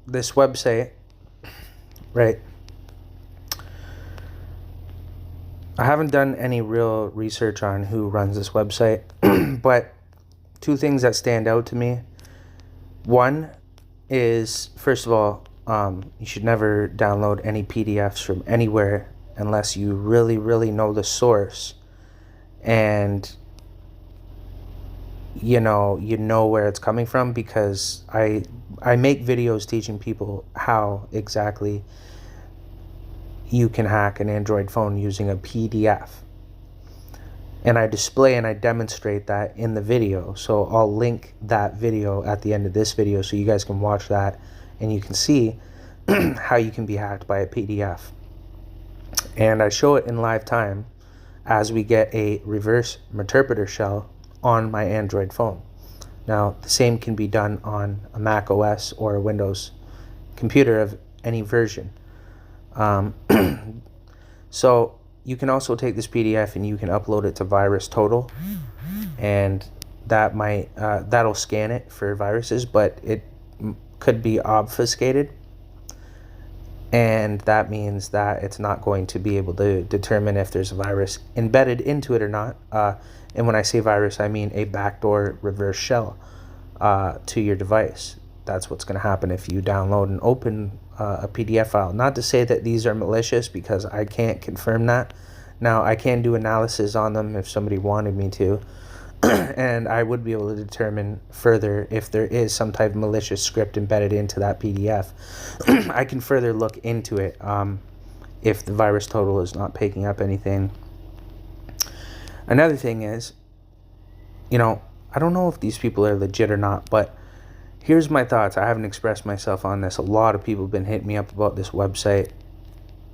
this website, right? I haven't done any real research on who runs this website, but two things that stand out to me. One is, first of all, you should never download any PDFs from anywhere unless you really, really know the source and you know where it's coming from, because I make videos teaching people how exactly you can hack an Android phone using a PDF. And I display and I demonstrate that in the video. So I'll link that video at the end of this video so you guys can watch that and you can see how you can be hacked by a PDF. And I show it in live time as we get a reverse interpreter shell on my Android phone. Now, the same can be done on a Mac OS or a Windows computer of any version. So you can also take this PDF and you can upload it to VirusTotal, and that might that'll scan it for viruses, but it could be obfuscated, and that means that it's not going to be able to determine if there's a virus embedded into it or not. And when I say virus, I mean a backdoor reverse shell to your device. That's what's going to happen if you download and open a PDF file. Not to say that these are malicious, because I can't confirm that. Now, I can do analysis on them if somebody wanted me to, and I would be able to determine further if there is some type of malicious script embedded into that PDF. I can further look into it if the VirusTotal is not picking up anything. Another thing is, I don't know if these people are legit or not, but here's my thoughts. I haven't expressed myself on this. A lot of people have been hitting me up about this website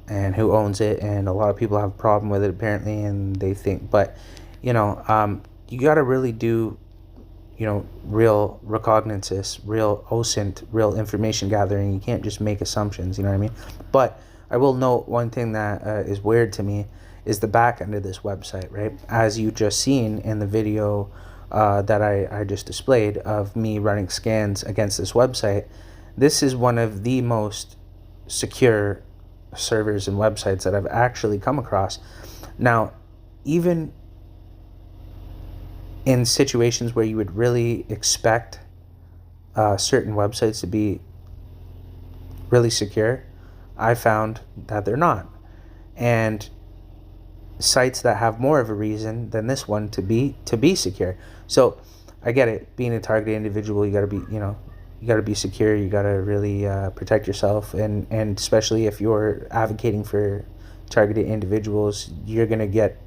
and who owns it, and a lot of people have a problem with it apparently, and they think, but you got to really do real recognizance, real OSINT, real information gathering. You can't just make assumptions, you know what I mean? But I will note one thing that is weird to me is the back end of this website, right? As you just seen in the video that I just displayed of me running scans against this website, this is one of the most secure servers and websites that I've actually come across. Now, even in situations where you would really expect certain websites to be really secure, I found that they're not. And sites that have more of a reason than this one to be secure. So I get it. Being a targeted individual, you got to be, you got to be secure. You got to really protect yourself, and especially if you're advocating for targeted individuals, you're gonna get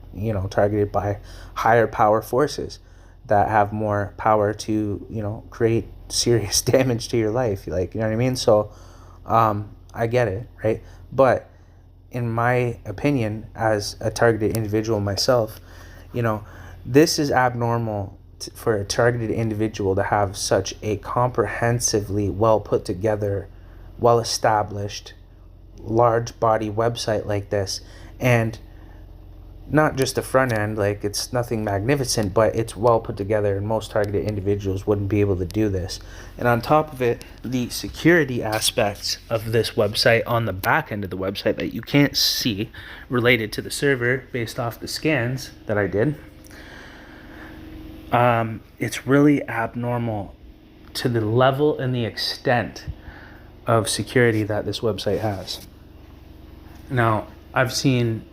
targeted by higher power forces that have more power to create serious damage to your life. Like, you know what I mean? So I get it, right? But in my opinion, as a targeted individual myself, this is abnormal for a targeted individual to have such a comprehensively well put together, well established, large body website like this. And not just the front end, like it's nothing magnificent, but it's well put together, and most targeted individuals wouldn't be able to do this. And on top of it, the security aspects of this website on the back end of the website that you can't see related to the server based off the scans that I did, it's really abnormal to the level and the extent of security that this website has. Now, I've seen,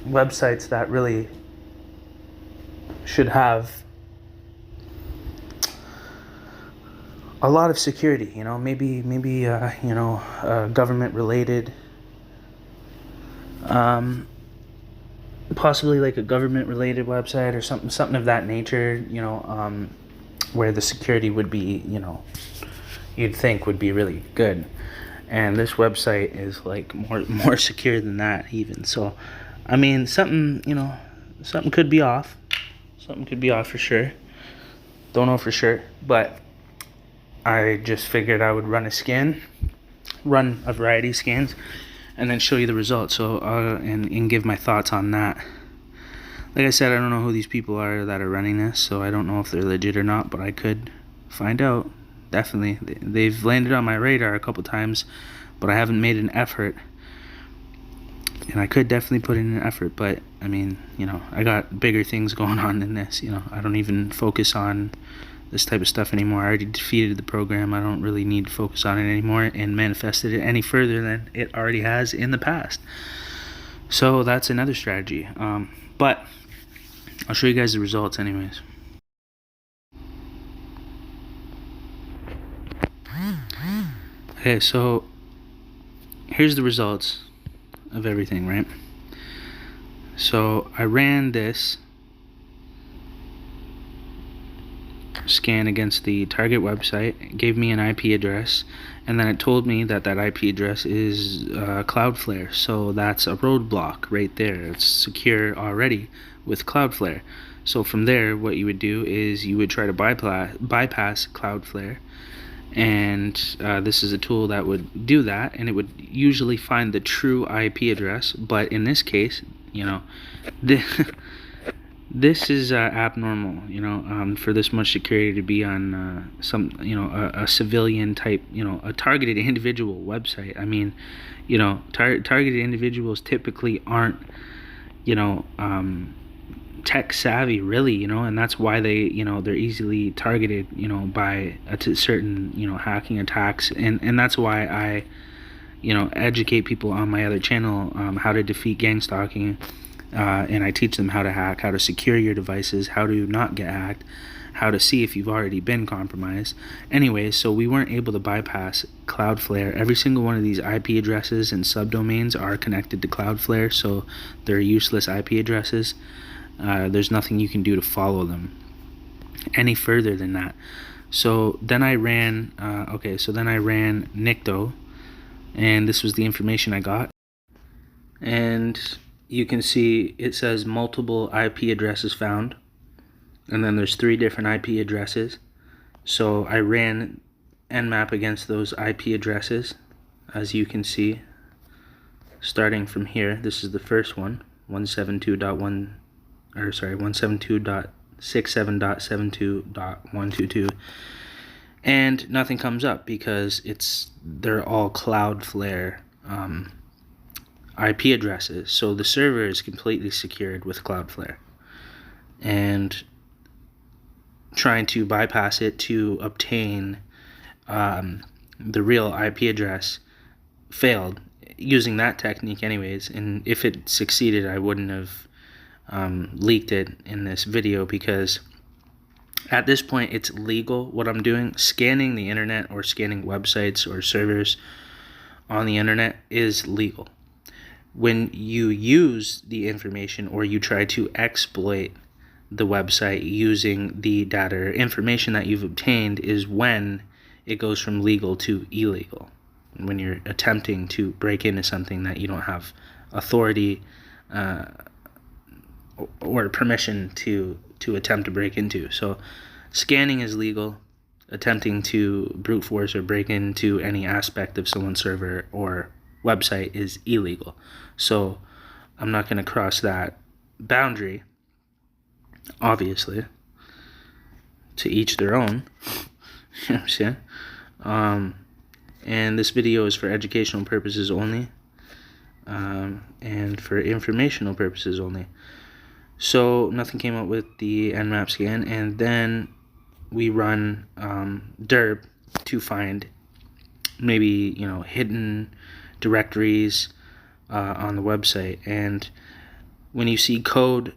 websites that really should have a lot of security, maybe government related, possibly like a government related website or something of that nature, where the security would be, you'd think would be really good. And this website is like more secure than that even. So, I mean, something could be off. Something could be off for sure. Don't know for sure, but I just figured I would run a variety of scans, and then show you the results. So, and give my thoughts on that. Like I said, I don't know who these people are that are running this, so I don't know if they're legit or not, but I could find out. Definitely. They've landed on my radar a couple times, but I haven't made an effort. And I could definitely put in an effort, but I mean, I got bigger things going on than this. I don't even focus on this type of stuff anymore. I already defeated the program. I don't really need to focus on it anymore and manifested it any further than it already has in the past. So that's another strategy. But I'll show you guys the results anyways. Okay, so here's the results of everything, right? So I ran this scan against the target website. It gave me an IP address, and then it told me that IP address is Cloudflare. So that's a roadblock right there. It's secure already with Cloudflare. So from there, what you would do is you would try to bypass Cloudflare, and this is a tool that would do that, and it would usually find the true IP address. But in this case, this is abnormal, for this much security to be on a civilian type, a targeted individual website. I mean, targeted individuals typically aren't, tech savvy, really, and that's why they're easily targeted, by certain, hacking attacks, and that's why I, educate people on my other channel how to defeat gangstalking. And I teach them how to hack, how to secure your devices, how to not get hacked, how to see if you've already been compromised. Anyway, so we weren't able to bypass Cloudflare. Every single one of these IP addresses and subdomains are connected to Cloudflare, so they're useless IP addresses. There's nothing you can do to follow them any further than that. So then I ran, Nikto, and this was the information I got. And you can see it says multiple IP addresses found, and then there's 3 different IP addresses. So I ran Nmap against those IP addresses, as you can see, starting from here. This is the first one, 172.67.72.122, and nothing comes up because they're all Cloudflare IP addresses. So the server is completely secured with Cloudflare, and trying to bypass it to obtain the real IP address failed using that technique anyways. And if it succeeded, I wouldn't have leaked it in this video, because at this point it's legal what I'm doing. Scanning the internet or scanning websites or servers on the internet is legal. When you use the information or you try to exploit the website using the data or information that you've obtained is when it goes from legal to illegal. When you're attempting to break into something that you don't have authority or permission to attempt to break into. So scanning is legal. Attempting to brute force or break into any aspect of someone's server or website is illegal. So I'm not going to cross that boundary, obviously. To each their own. You know what I'm saying? And this video is for educational purposes only, and for informational purposes only. So nothing came up with the Nmap scan, and then we run derp to find maybe hidden directories on the website. And when you see code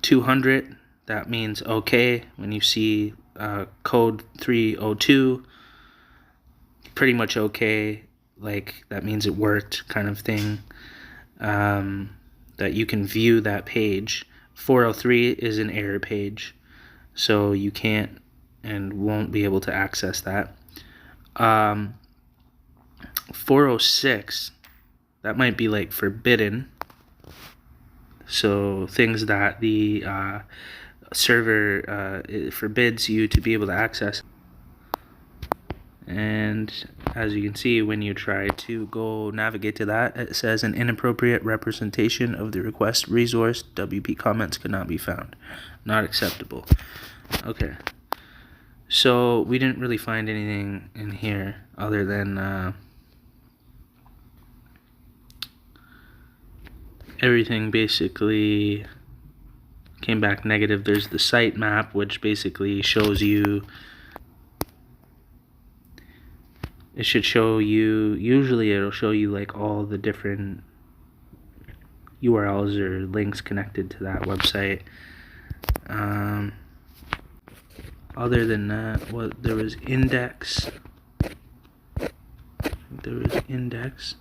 200, that means okay. When you see code 302, pretty much okay, like that means it worked, kind of thing. That you can view that page. 403 is an error page, so you can't and won't be able to access that. 406, that might be like forbidden, so things that the server it forbids you to be able to access. And as you can see, when you try to go navigate to that, it says an inappropriate representation of the request resource. WP comments could not be found. Not acceptable. Okay. So we didn't really find anything in here other than everything basically came back negative. There's the site map, which basically shows you, it should show you, usually it'll show you like all the different URLs or links connected to that website. Other than that, there was index. There was index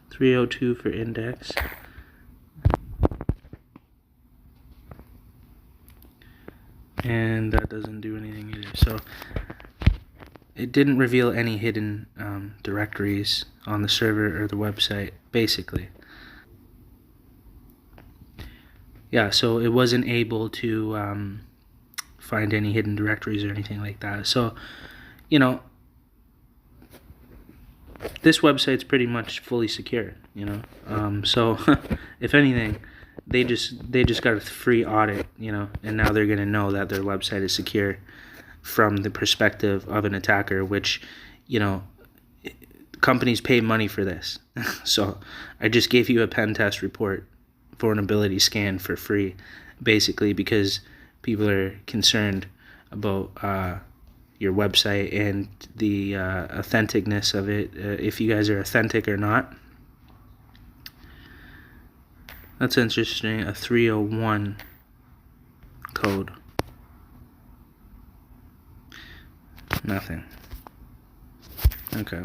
302 for index. And that doesn't do anything either. So it didn't reveal any hidden directories on the server or the website, basically. Yeah, so it wasn't able to find any hidden directories or anything like that. So, you know, this website's pretty much fully secure, you know. So if anything, they just got a free audit, you know, and now they're gonna know that their website is secure from the perspective of an attacker, which, you know, companies pay money for this. So I just gave you a pen test report, vulnerability scan for free, basically because people are concerned about your website and the authenticness of it, if you guys are authentic or not. That's interesting. A 301 code. Nothing. Okay.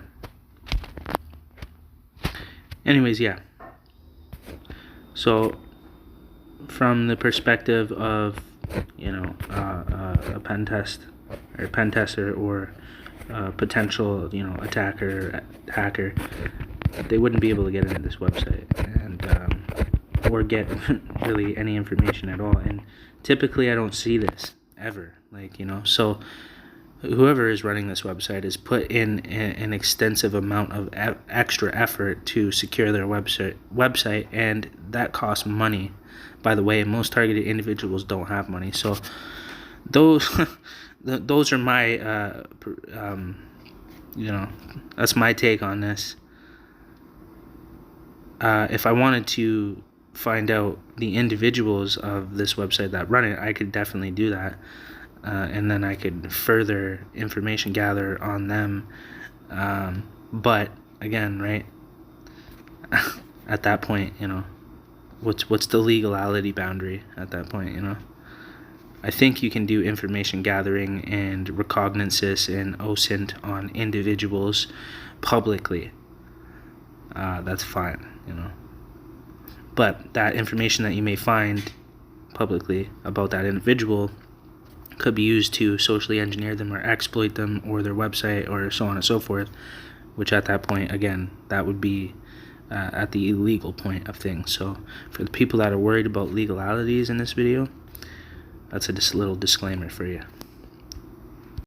Anyways, yeah. So from the perspective of, you know, a pen test or pen tester or potential, you know, attacker, hacker, they wouldn't be able to get into this website and or get really any information at all. And typically I don't see this ever, like, you know. So whoever is running this website has put in an extensive amount of extra effort to secure their website, and that costs money. By the way, most targeted individuals don't have money. So those those are my you know, that's my take on this. If I wanted to find out the individuals of this website that run it, I could definitely do that. And then I could further information gather on them. But again, right, at that point, you know, what's the legality boundary at that point, you know? I think you can do information gathering and recognizance and OSINT on individuals publicly. That's fine, you know. But that information that you may find publicly about that individual could be used to socially engineer them or exploit them or their website or so on and so forth, which at that point, again, that would be at the illegal point of things. So for the people that are worried about legalities in this video, that's a little disclaimer for you.